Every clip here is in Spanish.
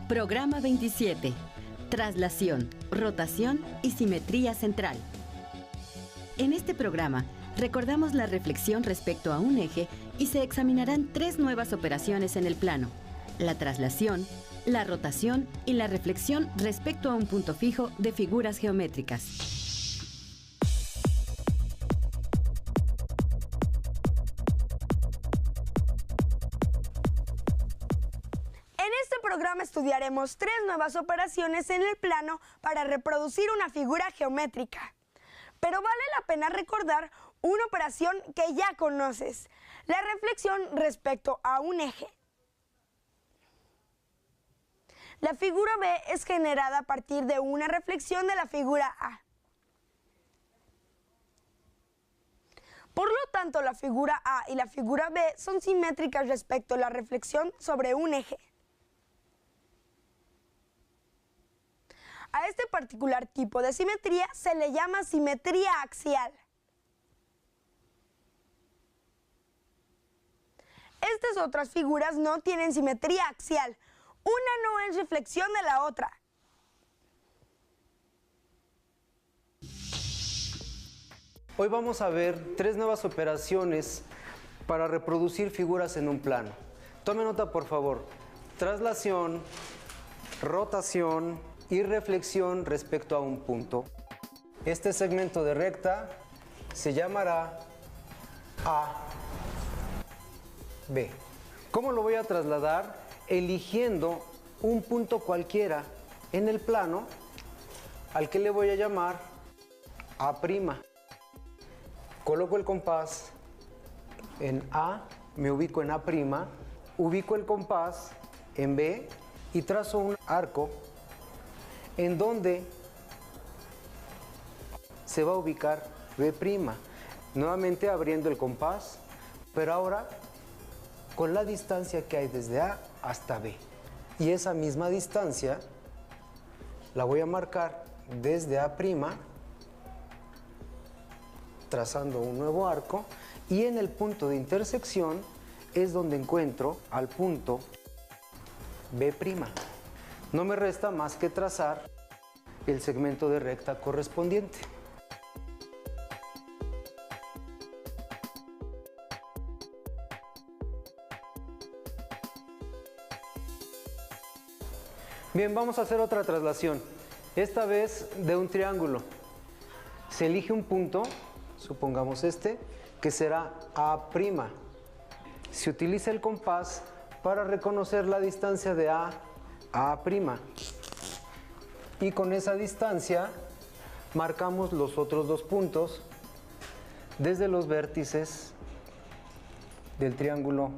Programa 27. Traslación, rotación y simetría central. En este programa, recordamos la reflexión respecto a un eje y se examinarán 3 nuevas operaciones en el plano: la traslación, la rotación y la reflexión respecto a un punto fijo de figuras geométricas. En este programa estudiaremos 3 nuevas operaciones en el plano para reproducir una figura geométrica. Pero vale la pena recordar una operación que ya conoces: la reflexión respecto a un eje. La figura B es generada a partir de una reflexión de la figura A. Por lo tanto, la figura A y la figura B son simétricas respecto a la reflexión sobre un eje. A este particular tipo de simetría se le llama simetría axial. Estas otras figuras no tienen simetría axial. Una no es reflexión de la otra. Hoy vamos a ver 3 nuevas operaciones para reproducir figuras en un plano. Tome nota, por favor. Traslación, rotación y reflexión respecto a un punto. Este segmento de recta se llamará AB. ¿Cómo lo voy a trasladar? Eligiendo un punto cualquiera en el plano al que le voy a llamar A'. Coloco el compás en A, me ubico en A', ubico el compás en B y trazo un arco en donde se va a ubicar B'. Nuevamente abriendo el compás, pero ahora con la distancia que hay desde A hasta B. Y esa misma distancia la voy a marcar desde A', trazando un nuevo arco, y en el punto de intersección es donde encuentro al punto B'. No me resta más que trazar el segmento de recta correspondiente. Bien, vamos a hacer otra traslación, esta vez de un triángulo. Se elige un punto, supongamos este, que será A'. Se utiliza el compás para reconocer la distancia de A a A'. Y con esa distancia marcamos los otros 2 puntos desde los vértices del triángulo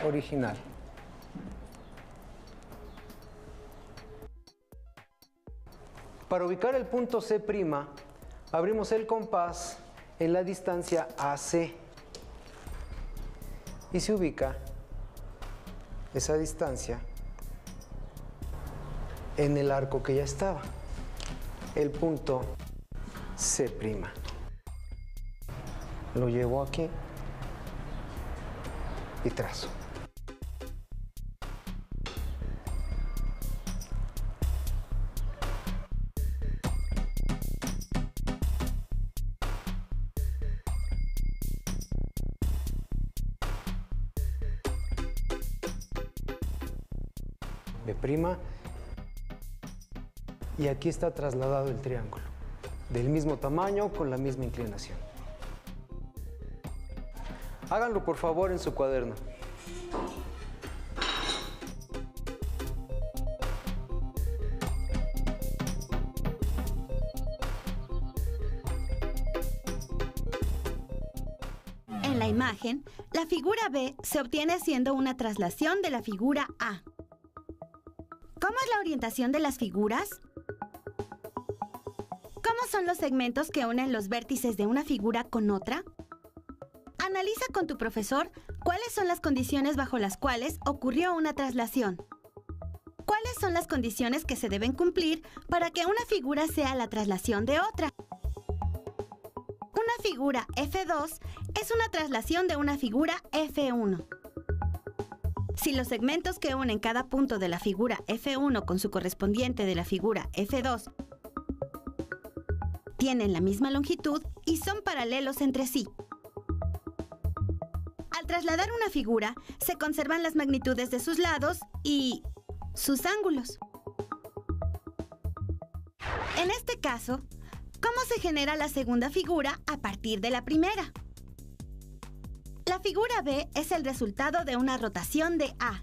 original. Para ubicar el punto C', abrimos el compás en la distancia AC y se ubica esa distancia en el arco que ya estaba, el punto C'. Lo llevo aquí y trazo. B', y aquí está trasladado el triángulo, del mismo tamaño, con la misma inclinación. Háganlo por favor en su cuaderno. En la imagen, la figura B se obtiene haciendo una traslación de la figura A. ¿Cómo es la orientación de las figuras? ¿Cómo son los segmentos que unen los vértices de una figura con otra? Analiza con tu profesor cuáles son las condiciones bajo las cuales ocurrió una traslación. ¿Cuáles son las condiciones que se deben cumplir para que una figura sea la traslación de otra? Una figura F2 es una traslación de una figura F1. Si los segmentos que unen cada punto de la figura F1 con su correspondiente de la figura F2 tienen la misma longitud y son paralelos entre sí. Al trasladar una figura, se conservan las magnitudes de sus lados y sus ángulos. En este caso, ¿cómo se genera la segunda figura a partir de la primera? La figura B es el resultado de una rotación de A.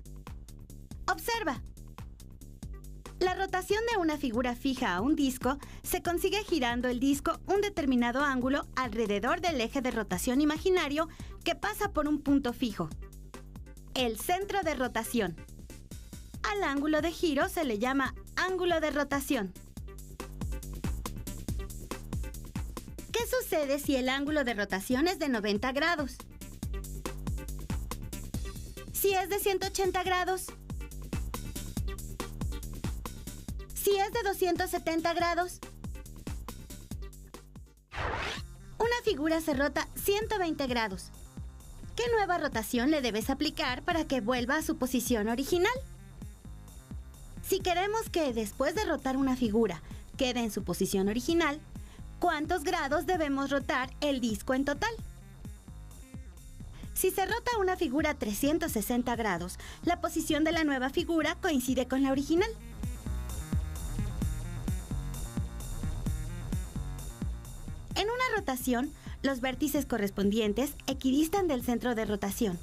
Observa. La rotación de una figura fija a un disco se consigue girando el disco un determinado ángulo alrededor del eje de rotación imaginario que pasa por un punto fijo, el centro de rotación. Al ángulo de giro se le llama ángulo de rotación. ¿Qué sucede si el ángulo de rotación es de 90 grados? Si es de 180 grados, si es de 270 grados, una figura se rota 120 grados. ¿Qué nueva rotación le debes aplicar para que vuelva a su posición original? Si queremos que después de rotar una figura quede en su posición original, ¿cuántos grados debemos rotar el disco en total? Si se rota una figura 360 grados, la posición de la nueva figura coincide con la original. En una rotación, los vértices correspondientes equidistan del centro de rotación.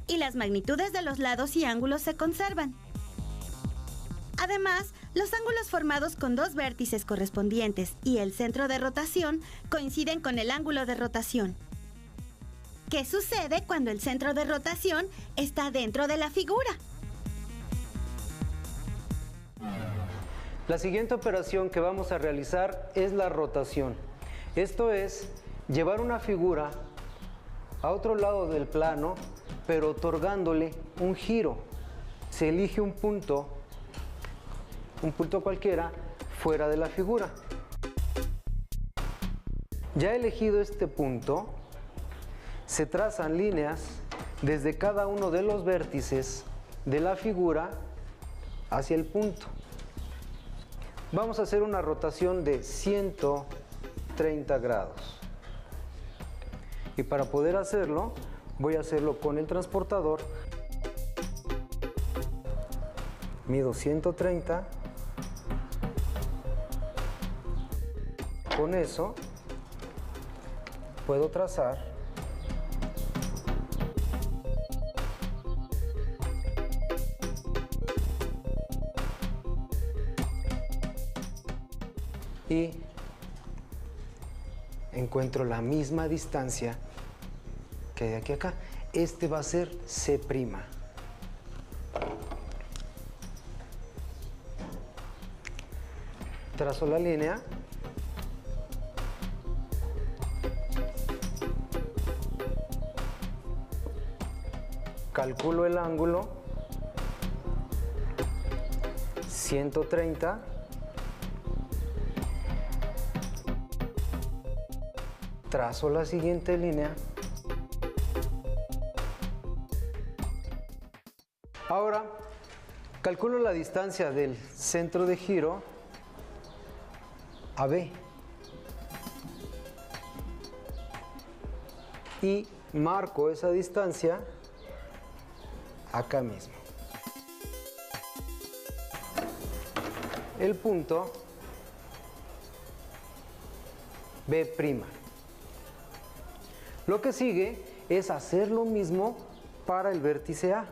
Y las magnitudes de los lados y ángulos se conservan. Además, los ángulos formados con dos vértices correspondientes y el centro de rotación coinciden con el ángulo de rotación. ¿Qué sucede cuando el centro de rotación está dentro de la figura? La siguiente operación que vamos a realizar es la rotación. Esto es llevar una figura a otro lado del plano, pero otorgándole un giro. Se elige un punto cualquiera fuera de la figura. Ya elegido este punto, se trazan líneas desde cada uno de los vértices de la figura hacia el punto. Vamos a hacer una rotación de 130 grados. Y para poder hacerlo, voy a hacerlo con el transportador. Mido 130. Con eso puedo trazar y encuentro la misma distancia que de aquí a acá. Este va a ser C'. Trazo la línea. Calculo el ángulo. 130. Trazo la siguiente línea. Ahora, calculo la distancia del centro de giro a B y marco esa distancia acá mismo. El punto B'. Lo que sigue es hacer lo mismo para el vértice A.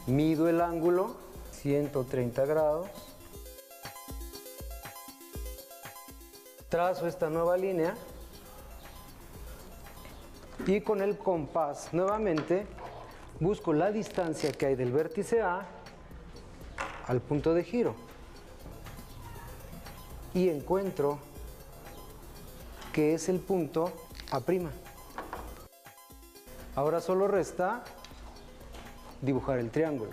Mido el ángulo, 130 grados. Trazo esta nueva línea y con el compás nuevamente busco la distancia que hay del vértice A al punto de giro y encuentro que es el punto A'. Ahora solo resta dibujar el triángulo.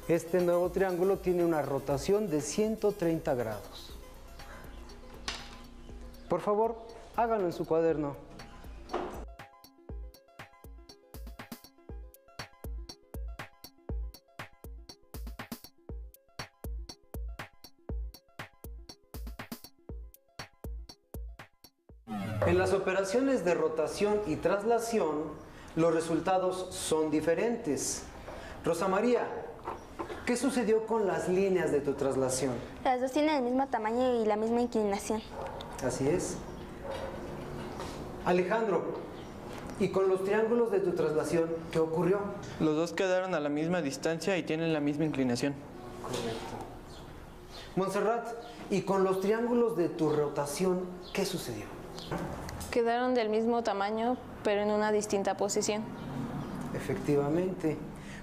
Este nuevo triángulo tiene una rotación de 130 grados. Por favor, háganlo en su cuaderno. En las operaciones de rotación y traslación, los resultados son diferentes. Rosa María, ¿qué sucedió con las líneas de tu traslación? Las dos tienen el mismo tamaño y la misma inclinación. Así es. Alejandro, ¿y con los triángulos de tu traslación qué ocurrió? Los dos quedaron a la misma distancia y tienen la misma inclinación. Correcto. Montserrat, ¿y con los triángulos de tu rotación qué sucedió? Quedaron del mismo tamaño, pero en una distinta posición. Efectivamente.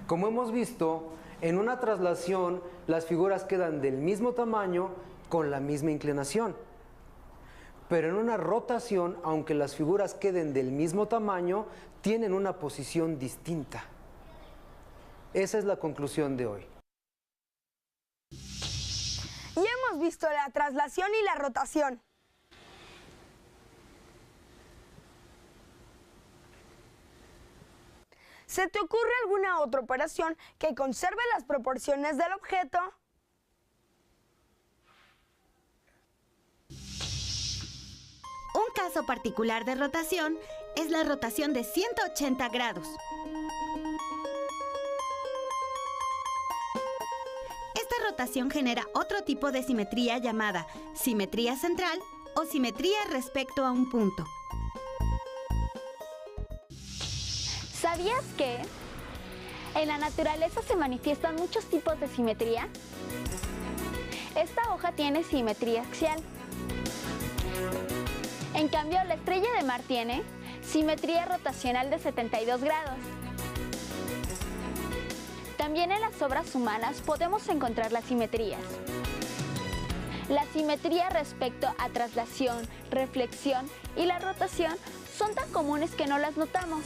Como hemos visto, en una traslación las figuras quedan del mismo tamaño con la misma inclinación. Pero en una rotación, aunque las figuras queden del mismo tamaño, tienen una posición distinta. Esa es la conclusión de hoy. Y hemos visto la traslación y la rotación. ¿Se te ocurre alguna otra operación que conserve las proporciones del objeto? Un caso particular de rotación es la rotación de 180 grados. Esta rotación genera otro tipo de simetría llamada simetría central o simetría respecto a un punto. ¿Sabías que en la naturaleza se manifiestan muchos tipos de simetría? Esta hoja tiene simetría axial. En cambio, la estrella de mar tiene simetría rotacional de 72 grados. También en las obras humanas podemos encontrar las simetrías. La simetría respecto a traslación, reflexión y la rotación son tan comunes que no las notamos.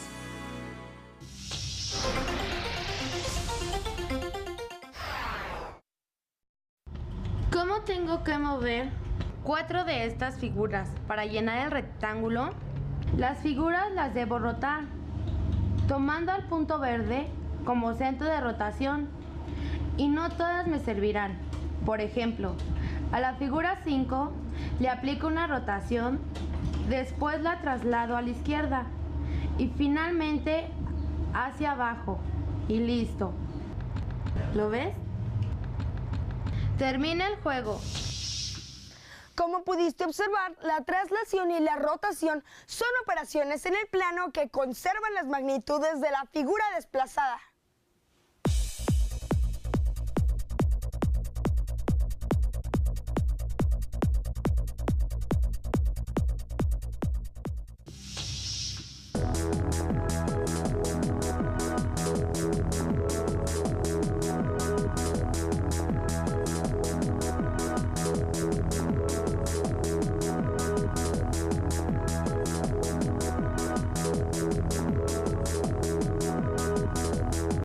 ¿Cómo tengo que mover 4 de estas figuras para llenar el rectángulo? Las figuras las debo rotar, tomando al punto verde como centro de rotación, y no todas me servirán. Por ejemplo, a la figura 5 le aplico una rotación, después la traslado a la izquierda y finalmente hacia abajo y listo. ¿Lo ves? Termina el juego. Como pudiste observar, la traslación y la rotación son operaciones en el plano que conservan las magnitudes de la figura desplazada.